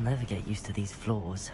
never get used to these floors.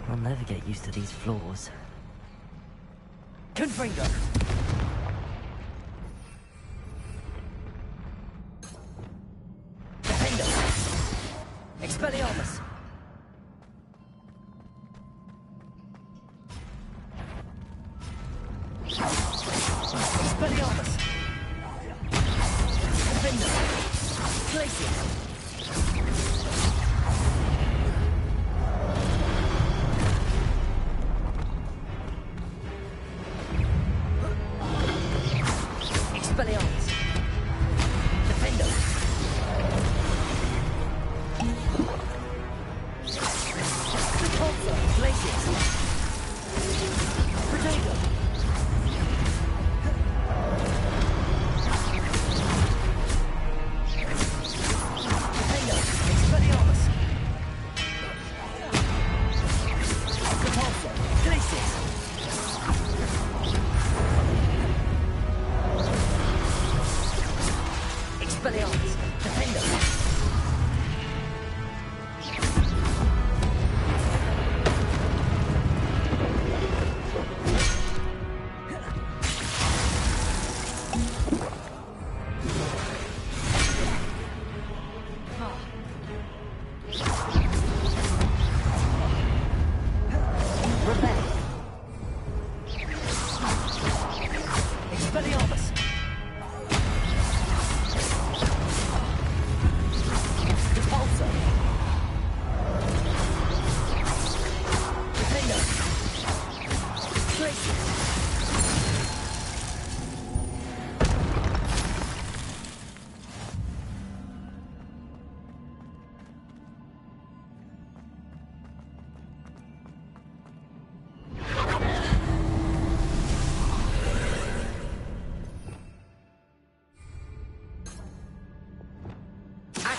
I'll never get used to these floors. Confringo! Defendo! Expelliarmus! Expelliarmus! Defendo! Glacier!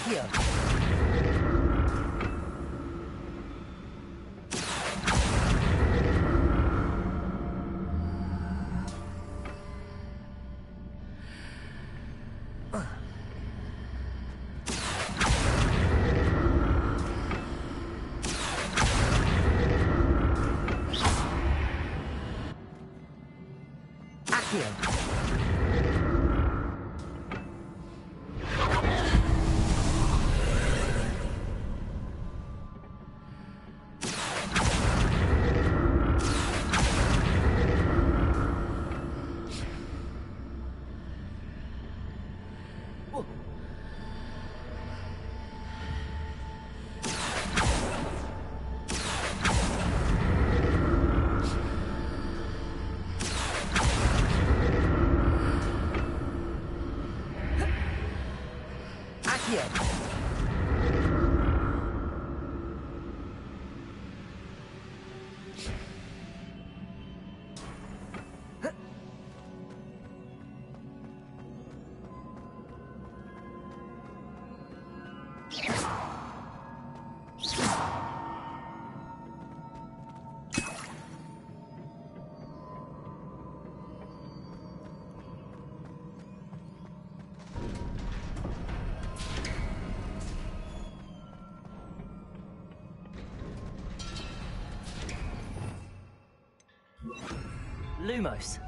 Here. Lumos.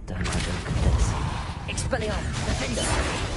Don't like the look of this. Expelliarmus, defender.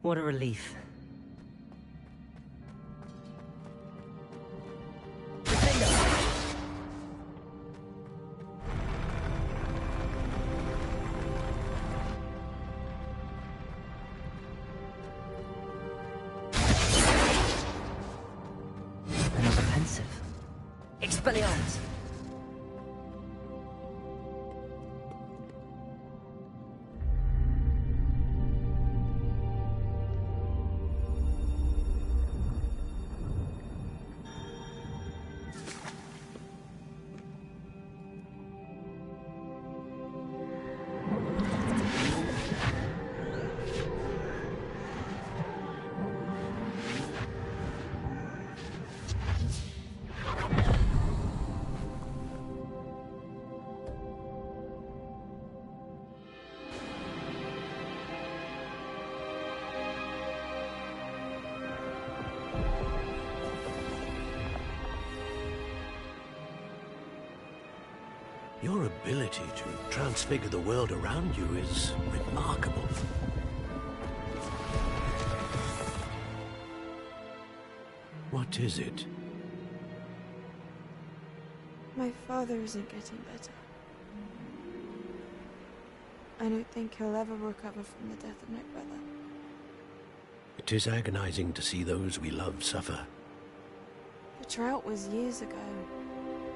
What a relief. Another pensive. Expelliarmus! Your ability to transfigure the world around you is remarkable. What is it? My father isn't getting better. I don't think he'll ever recover from the death of my brother. It is agonizing to see those we love suffer. The drought was years ago,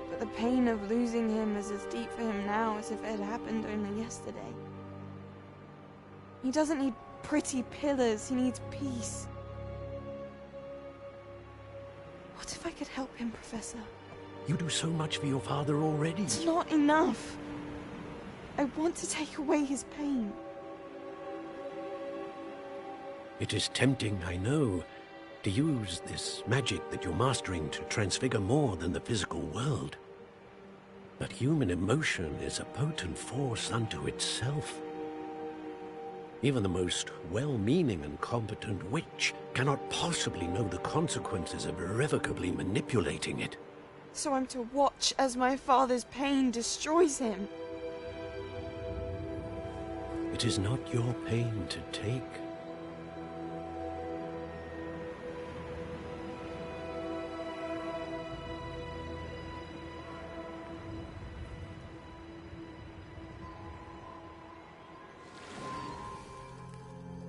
but the pain of losing him is as deep for him now as if it had happened only yesterday. He doesn't need pretty pillars, he needs peace. What if I could help him, Professor? You do so much for your father already. It's not enough. I want to take away his pain. It is tempting, I know, to use this magic that you're mastering to transfigure more than the physical world. But human emotion is a potent force unto itself. Even the most well-meaning and competent witch cannot possibly know the consequences of irrevocably manipulating it. So I'm to watch as my father's pain destroys him. It is not your pain to take.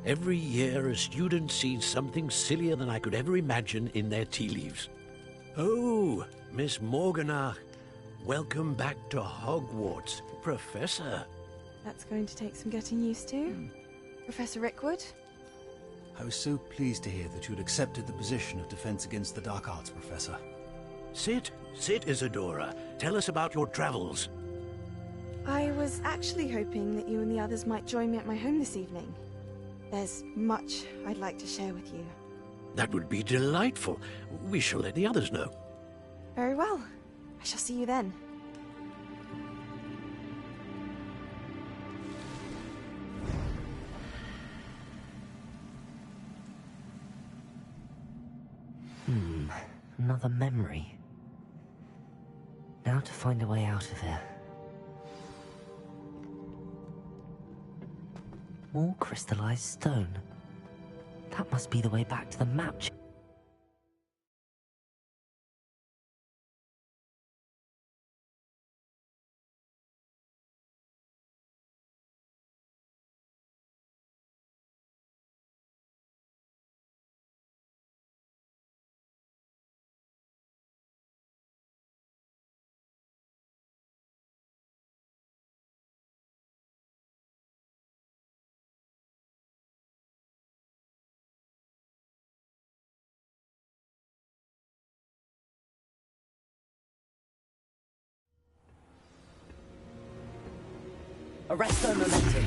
Every year, a student sees something sillier than I could ever imagine in their tea leaves. Oh, Miss Morganach, welcome back to Hogwarts, Professor. That's going to take some getting used to. Professor Rickwood? I was so pleased to hear that you had accepted the position of Defense Against the Dark Arts, Professor. Sit, Isadora. Tell us about your travels. I was actually hoping that you and the others might join me at my home this evening. There's much I'd like to share with you. That would be delightful. We shall let the others know. Very well. I shall see you then. Another memory. Now to find a way out of here. More crystallized stone. That must be the way back to the map. Arresto momentum.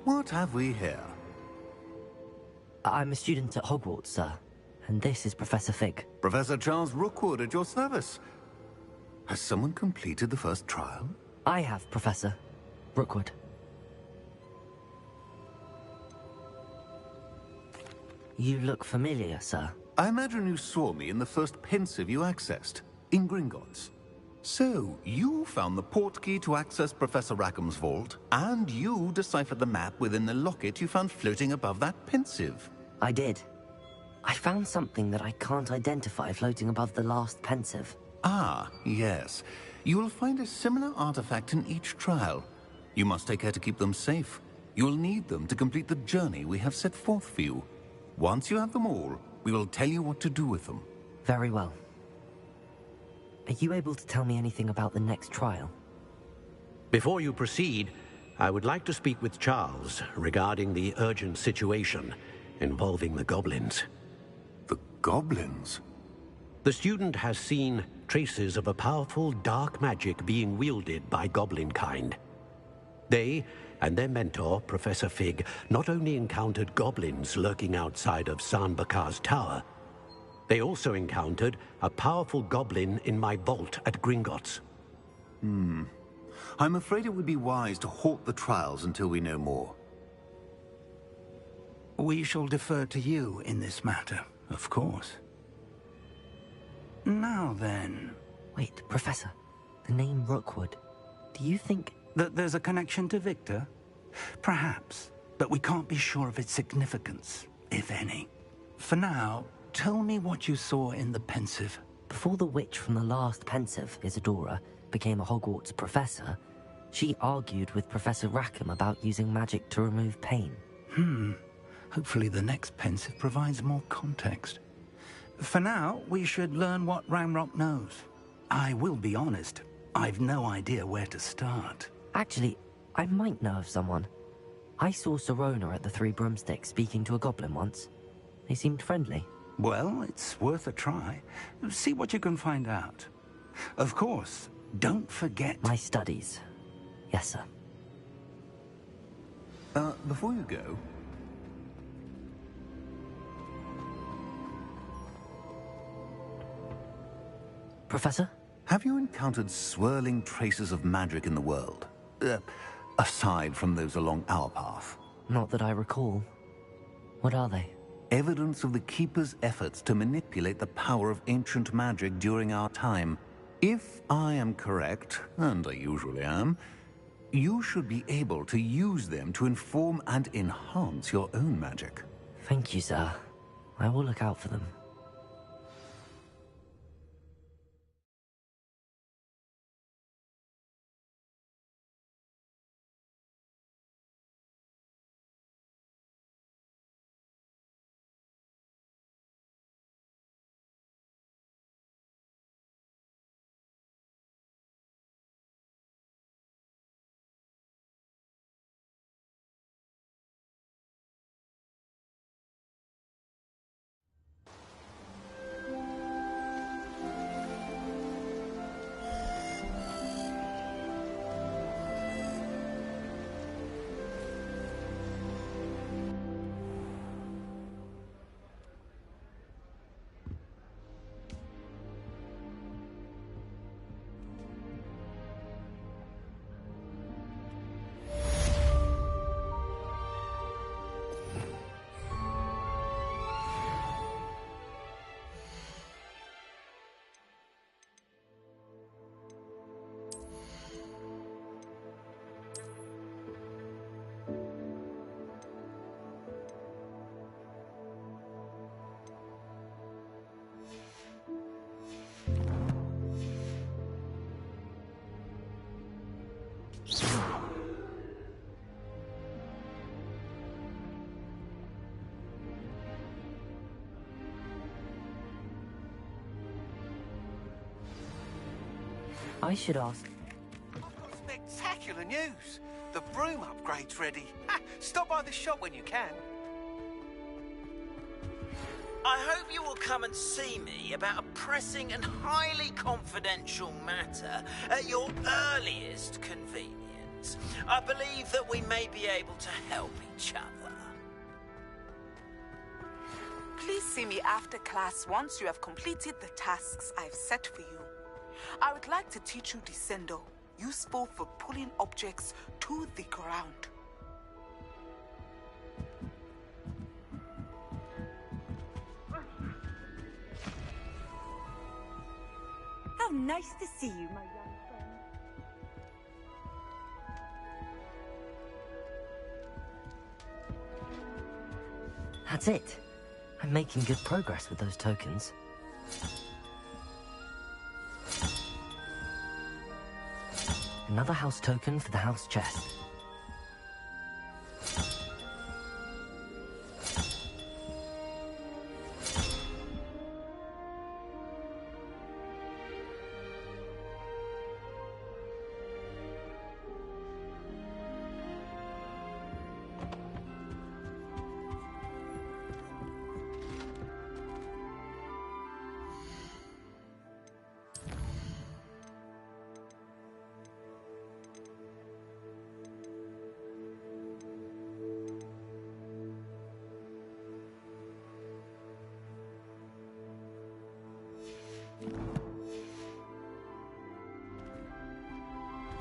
what have we here? I'm a student at Hogwarts, sir. And this is Professor Fig. Professor Charles Rookwood at your service. Has someone completed the first trial? I have, Professor Rookwood. You look familiar, sir. I imagine you saw me in the first pensive you accessed, in Gringotts. So, you found the portkey to access Professor Rackham's vault, and you deciphered the map within the locket you found floating above that pensive. I did. I found something that I can't identify floating above the last pensive. Ah, yes. You will find a similar artifact in each trial. You must take care to keep them safe. You will need them to complete the journey we have set forth for you. Once you have them all, we will tell you what to do with them. Very well. Are you able to tell me anything about the next trial? Before you proceed, I would like to speak with Charles regarding the urgent situation involving the goblins. The goblins? The student has seen traces of a powerful dark magic being wielded by goblin kind. They and their mentor, Professor Fig, not only encountered goblins lurking outside of Sanbakar's tower, they also encountered a powerful goblin in my vault at Gringotts. I'm afraid it would be wise to halt the trials until we know more. We shall defer to you in this matter, of course. Now then... Wait, Professor. The name Rookwood. Do you think... that there's a connection to Victor? Perhaps, but we can't be sure of its significance, if any. For now, tell me what you saw in the pensive. Before the witch from the last pensive, Isadora, became a Hogwarts professor, she argued with Professor Rackham about using magic to remove pain. Hopefully the next pensive provides more context. For now, we should learn what Ramrock knows. I will be honest, I've no idea where to start. Actually, I might know of someone. I saw Sirona at the Three Broomsticks speaking to a goblin once. They seemed friendly. Well, it's worth a try. See what you can find out. Of course, don't forget... My studies. Yes, sir. Before you go... Professor? Have you encountered swirling traces of magic in the world? Aside from those along our path? Not that I recall. What are they? Evidence of the Keeper's efforts to manipulate the power of ancient magic during our time. If I am correct, and I usually am, you should be able to use them to inform and enhance your own magic. Thank you, sir. I will look out for them. I should ask... I've got spectacular news. The broom upgrade's ready. Ha, stop by the shop when you can. I hope you will come and see me about a pressing and highly confidential matter at your earliest convenience. friends. I believe that we may be able to help each other. Please see me after class once you have completed the tasks I've set for you. I would like to teach you Descendo, useful for pulling objects to the ground. How nice to see you, my young friend. That's it. I'm making good progress with those tokens. Another house token for the house chest.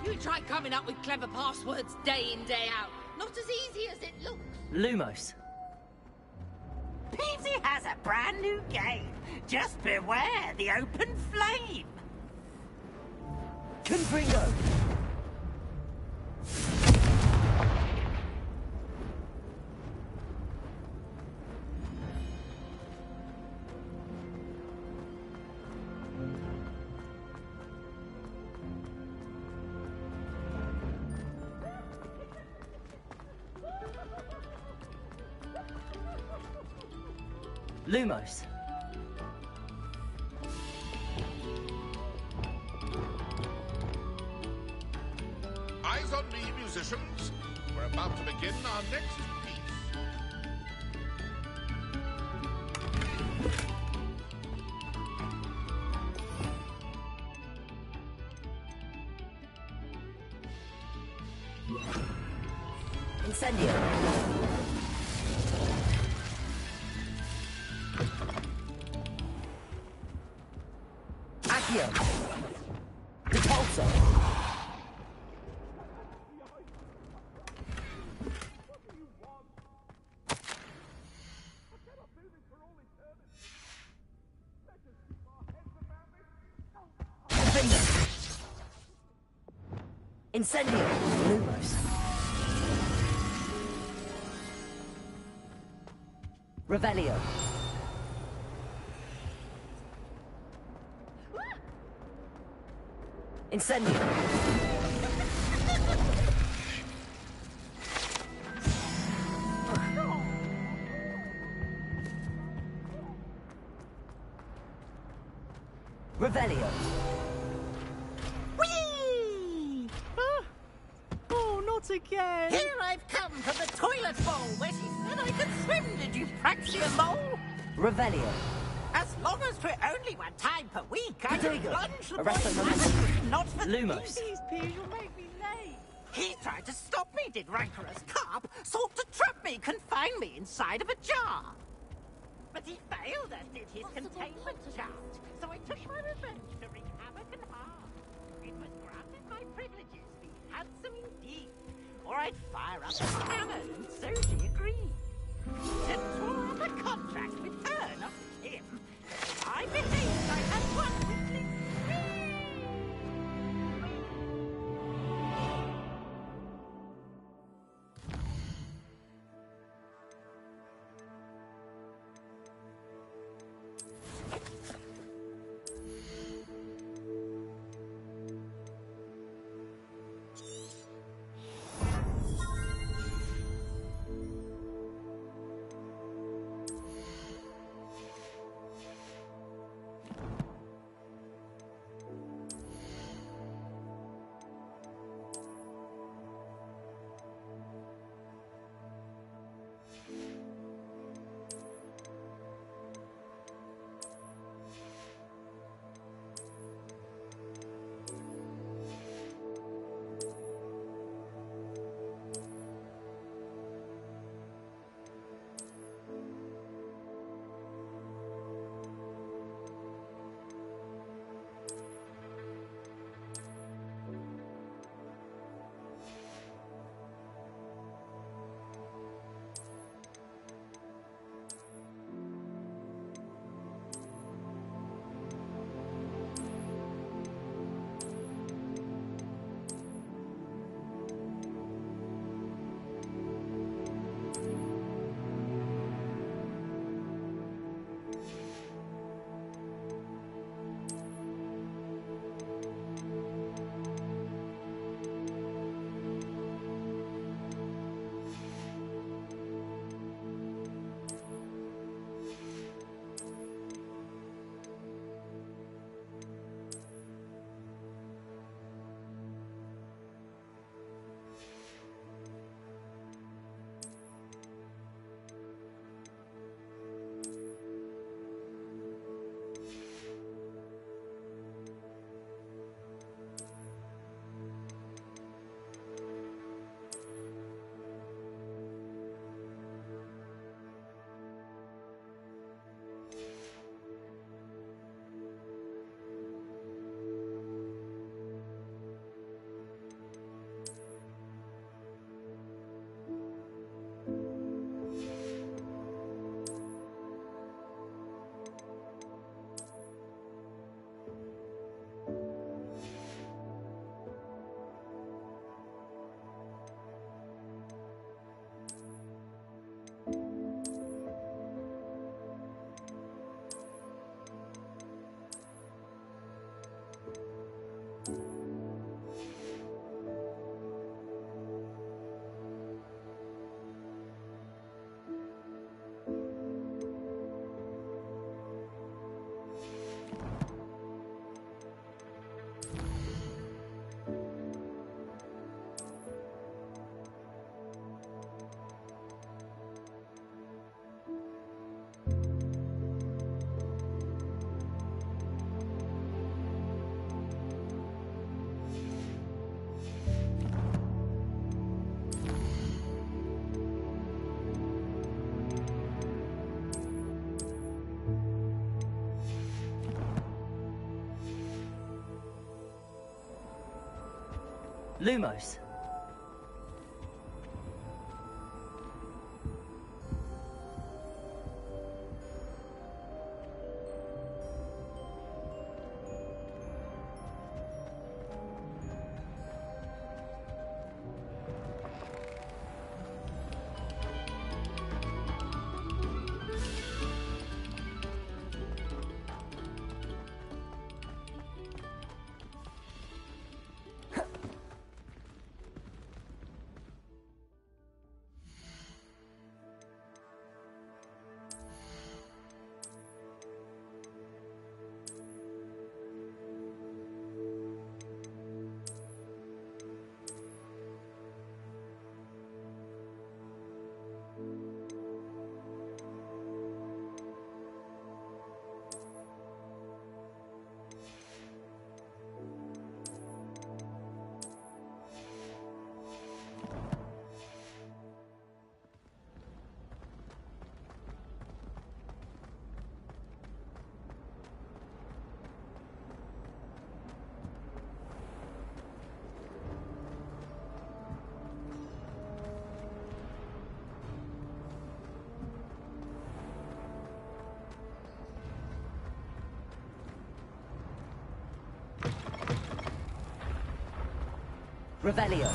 You try coming up with clever passwords day in, day out. Not as easy as it looks. Lumos. pt has a brand new game. Just beware the open flame. Confringo! Lumos. Eyes on me, musicians. We're about to begin our next piece. Incendio. Accio. Repulsor. Incendio. Lumos. Revelio. Incendio. Revelio. Whee! Oh, not again! Here I've come from the toilet bowl where she said I could swim, did you praxia mole? Revelio. As long as we're only one time per week, I can Diego. plunge the Arrest boy's them. magic, not for Lumos. These peas will make me late. He tried to stop me, did rancorous carp, sought to trap me, confine me inside of a jar. But he failed, as did his containment chart, so I took my revenge to wreak havoc and harm. It was granted my privileges, be handsome indeed, or I'd fire up a cannon, and so she agreed. To draw up a contract with her, not with him. But if I behaved, I had one with him. Lumos. Revelio.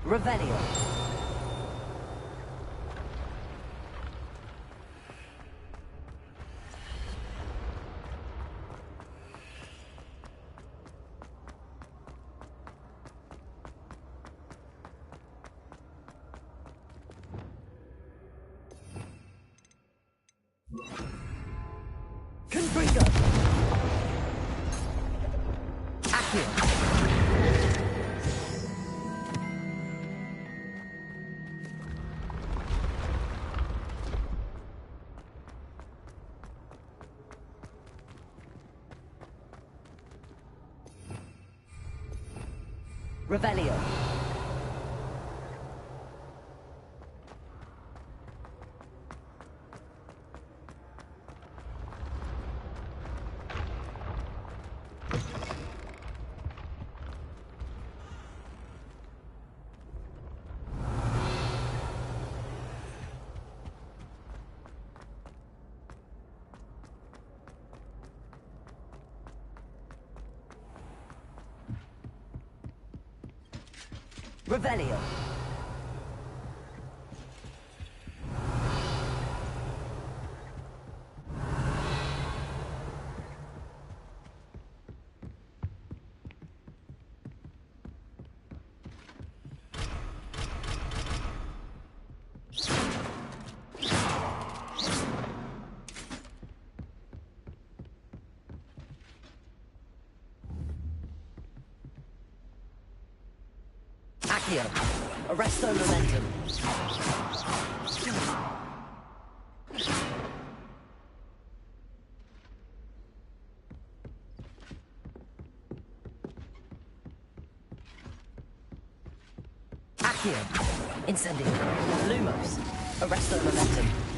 Revelio. Confringo. Accio. Revelio. Revelio. Accio. Arresto momentum. Accio. Incendio. Lumos. Arresto momentum.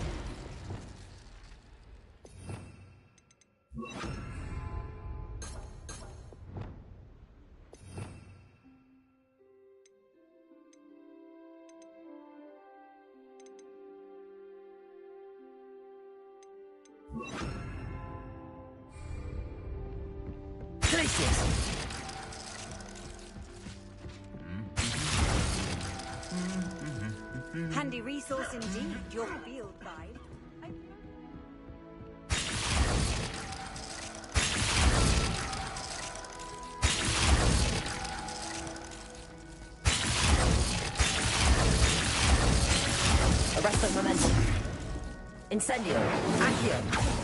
Handy resource indeed, your field guide. Arresto momentum. Incendio. Accio.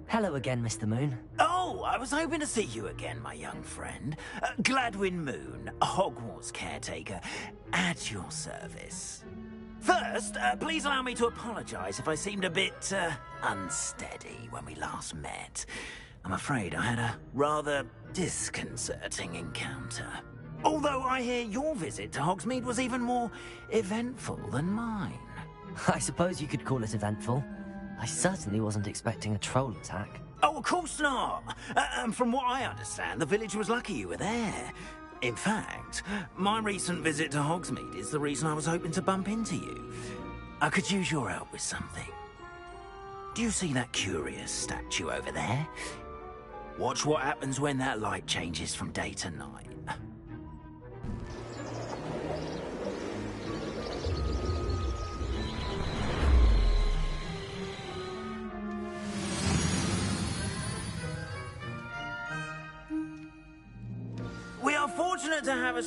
Hello again, Mr. Moon. Oh, I was hoping to see you again, my young friend. Gladwin Moon, Hogwarts caretaker, at your service. First, please allow me to apologize if I seemed a bit, unsteady when we last met. I'm afraid I had a rather disconcerting encounter. Although I hear your visit to Hogsmeade was even more eventful than mine. I suppose you could call it eventful. I certainly wasn't expecting a troll attack. Oh, of course not. From what I understand, the village was lucky you were there. In fact, my recent visit to Hogsmeade is the reason I was hoping to bump into you. I could use your help with something. Do you see that curious statue over there? Watch what happens when that light changes from day to night. We are fortunate to have a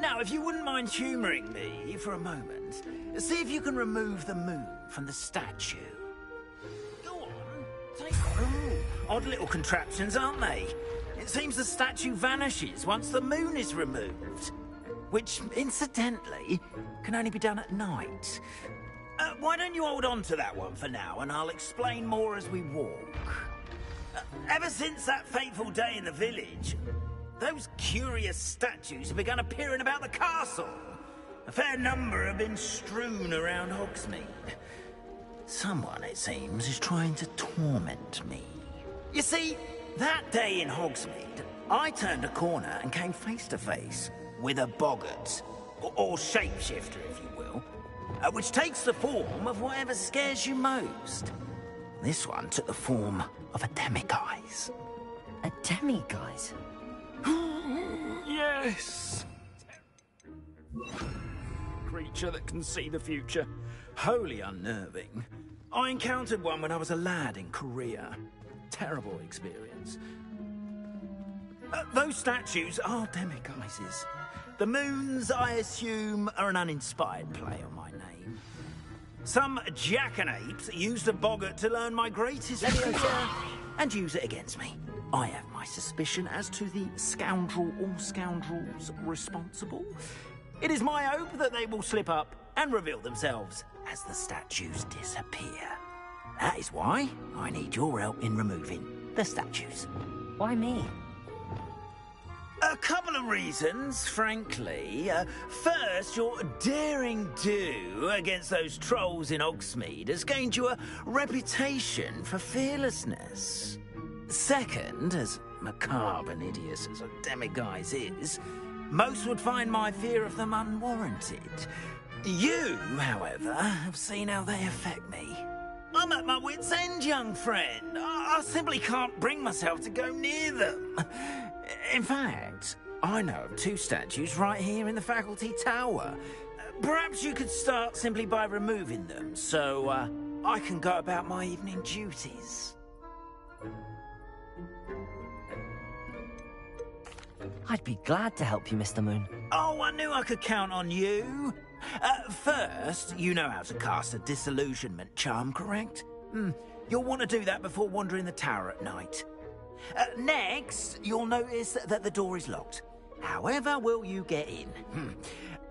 Now, if you wouldn't mind humouring me for a moment, see if you can remove the moon from the statue. Go on, take... Ooh, odd little contraptions, aren't they? It seems the statue vanishes once the moon is removed. Which, incidentally, can only be done at night. Why don't you hold on to that one for now, and I'll explain more as we walk. Ever since that fateful day in the village, those curious statues have begun appearing about the castle. A fair number have been strewn around Hogsmeade. Someone, it seems, is trying to torment me. You see, that day in Hogsmeade, I turned a corner and came face to face with a boggart, or shapeshifter, if you will, which takes the form of whatever scares you most. This one took the form of a demiguise. A demiguise? Yes! Creature that can see the future. Wholly unnerving. I encountered one when I was a lad in Korea. Terrible experience. Those statues are demiguises. The moons, I assume, are an uninspired play on my name. Some jackanapes used a boggart to learn my greatest fear and use it against me. I have my suspicion as to the scoundrel or scoundrels responsible. It is my hope that they will slip up and reveal themselves as the statues disappear. That is why I need your help in removing the statues. Why me? A couple of reasons, frankly. First, your daring do against those trolls in Hogsmeade has gained you a reputation for fearlessness. Second, as macabre and hideous as a demiguise is, most would find my fear of them unwarranted. You, however, have seen how they affect me. I'm at my wit's end, young friend. I simply can't bring myself to go near them. In fact, I know of two statues right here in the faculty tower. Perhaps you could start simply by removing them, so I can go about my evening duties. I'd be glad to help you, Mr. Moon. Oh, I knew I could count on you. First, you know how to cast a disillusionment charm, correct? You'll want to do that before wandering the tower at night. Next, you'll notice that the door is locked. However will you get in?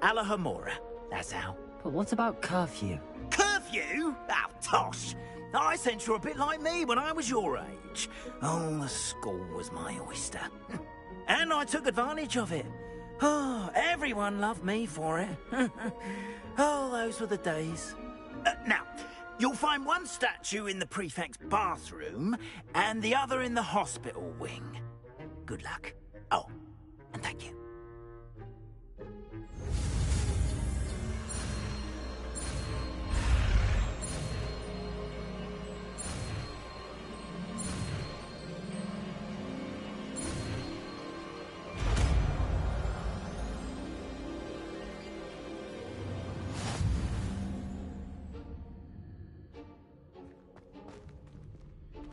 Alahomora, that's how. But what about curfew? Curfew? Oh, tosh! I sense you're a bit like me when I was your age. Oh, the school was my oyster. And I took advantage of it. Oh, everyone loved me for it. Oh, those were the days. Now, you'll find one statue in the prefect's bathroom and the other in the hospital wing. Good luck. Oh, and thank you.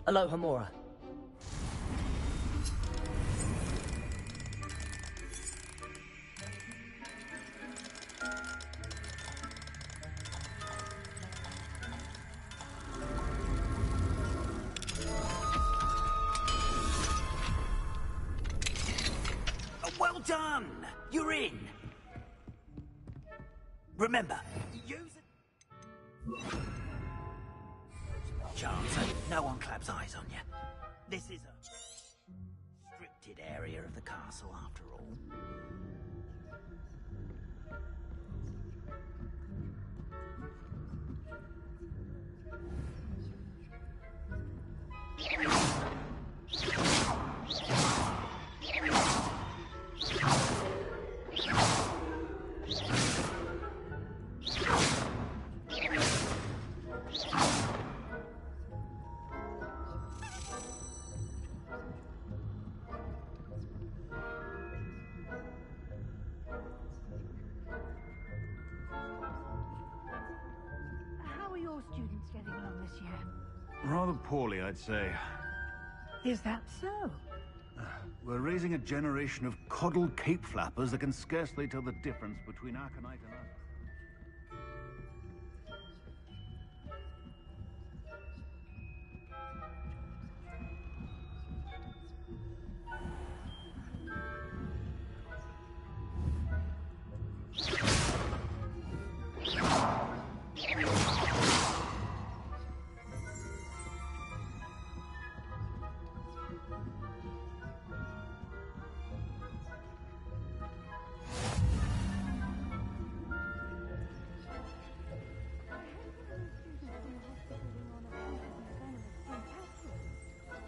Alohomora. Well done! You're in! Remember, use it... Charm, so no one claps eyes on you. This is a restricted area of the castle, after all. How are your students getting along this year? Rather poorly, I'd say. Is that so? We're raising a generation of coddled cape flappers that can scarcely tell the difference between Aconite and us.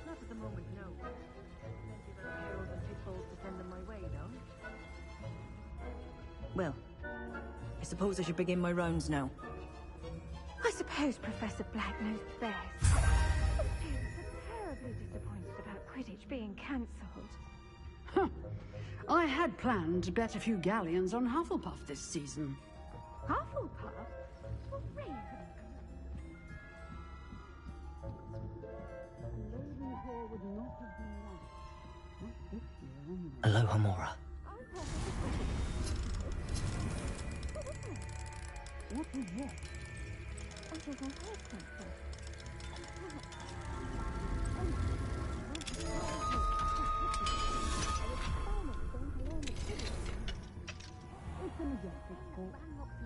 Not at the moment, no. Plenty of arrows and pitfalls to send them my way, though. Well, I suppose I should begin my rounds now. I suppose Professor Black knows best. The students are terribly disappointed about Quidditch being cancelled. Huh. I had planned to bet a few galleons on Hufflepuff this season. Hufflepuff? For Raven? Alohomora. What is this? It is a head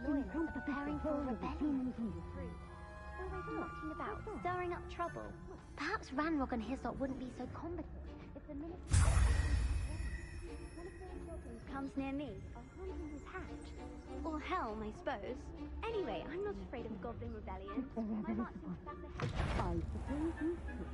Lawyers are preparing for a rebellion. Always mucking about, stirring up trouble. Perhaps Ranrock and his lot wouldn't be so competent if the minute one of those goblins comes near me, I'll hunt in his hat. Or Helm, I suppose. Anyway, I'm not afraid of Goblin Rebellion. My heart's in Professor I suppose you should.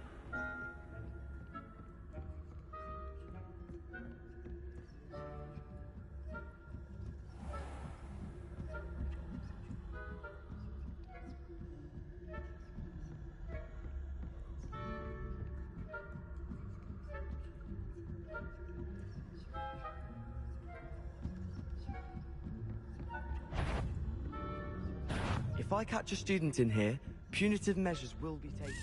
If I catch a student in here, punitive measures will be taken.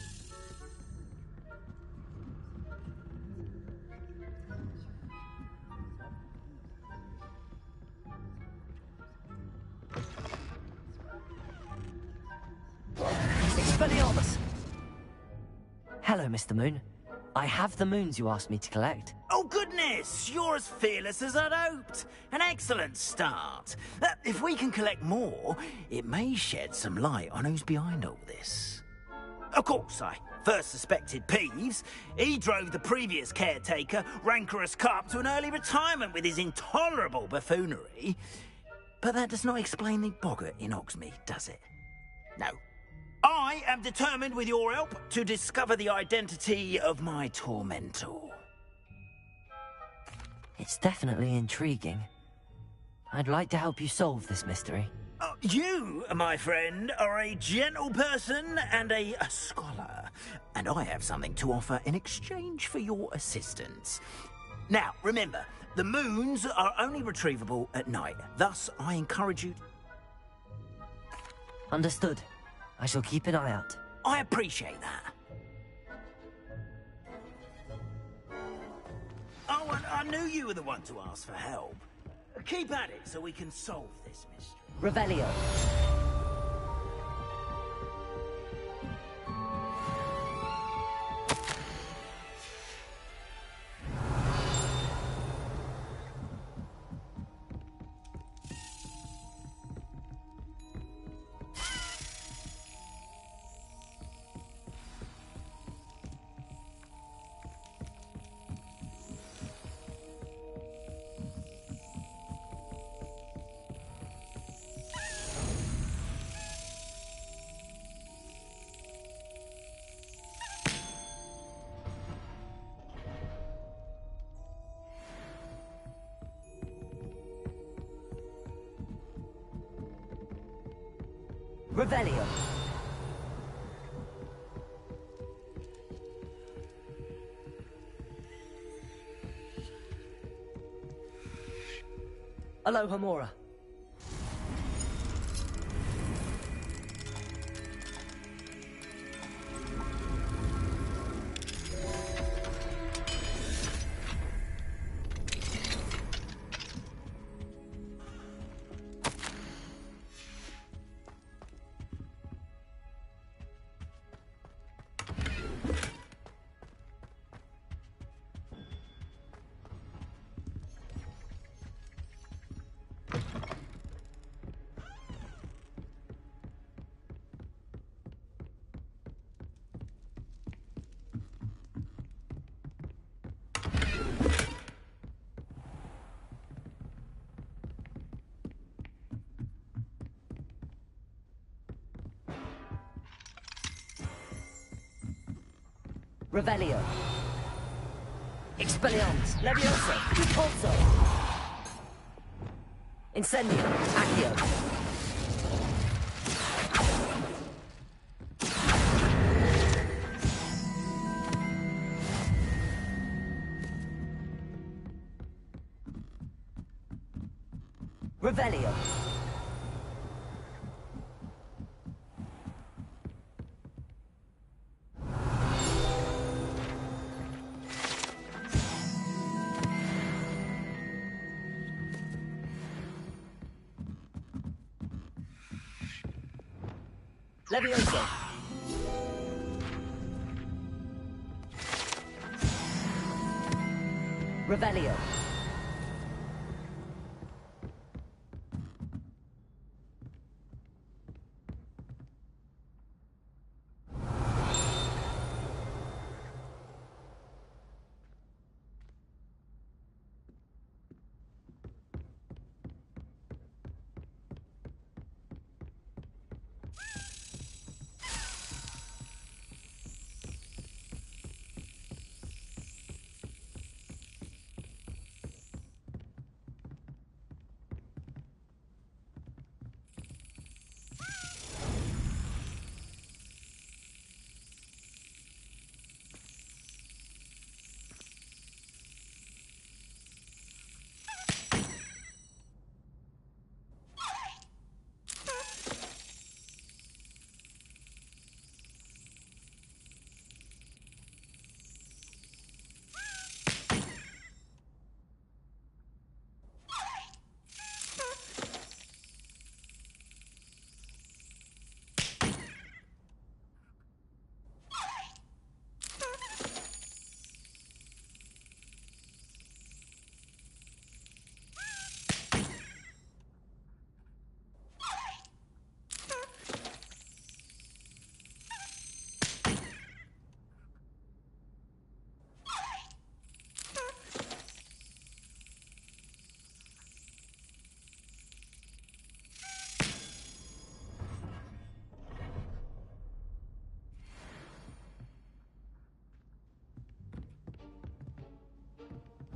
Expelliarmus! Hello, Mr. Moon. I have the moons you asked me to collect. Oh, goodness! You're as fearless as I'd hoped. An excellent start. If we can collect more, it may shed some light on who's behind all this. Of course, I first suspected Peeves. He drove the previous caretaker, Rancorous Carp, to an early retirement with his intolerable buffoonery. But that does not explain the boggart in Hogsmeade, does it? No. I am determined, with your help, to discover the identity of my tormentor. It's definitely intriguing. I'd like to help you solve this mystery. You, my friend, are a gentle person and a scholar, and I have something to offer in exchange for your assistance. Now, remember, the moons are only retrievable at night, thus I encourage you... Understood. I shall keep an eye out. I appreciate that. Oh, and I knew you were the one to ask for help. Keep at it so we can solve this mystery. Revelio. Revelio. Aloha Mora. Revelio. Expelliarmus. Levioso. Repulso. Incendio. Accio. Revelio. Levioso. Revelio.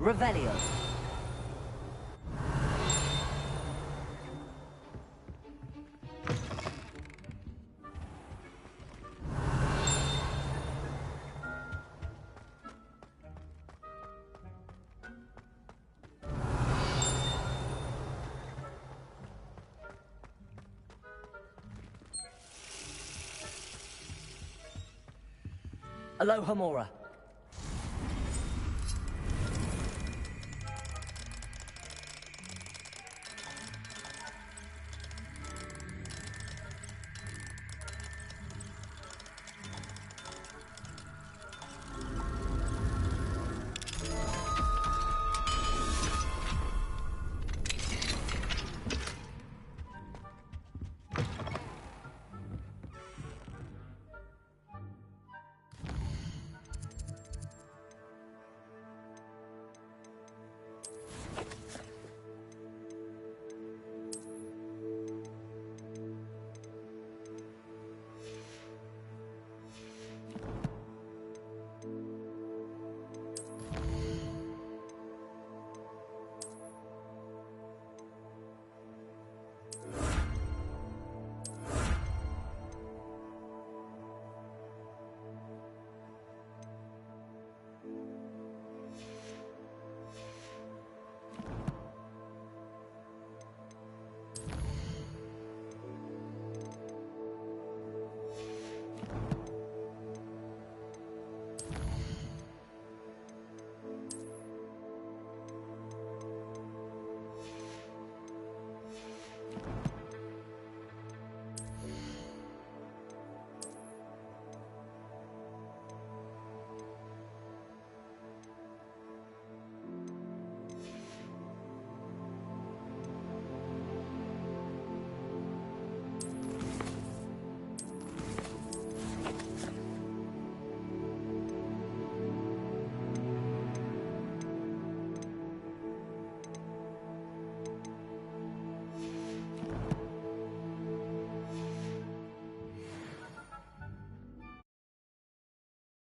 Revelio. Aloha Mora.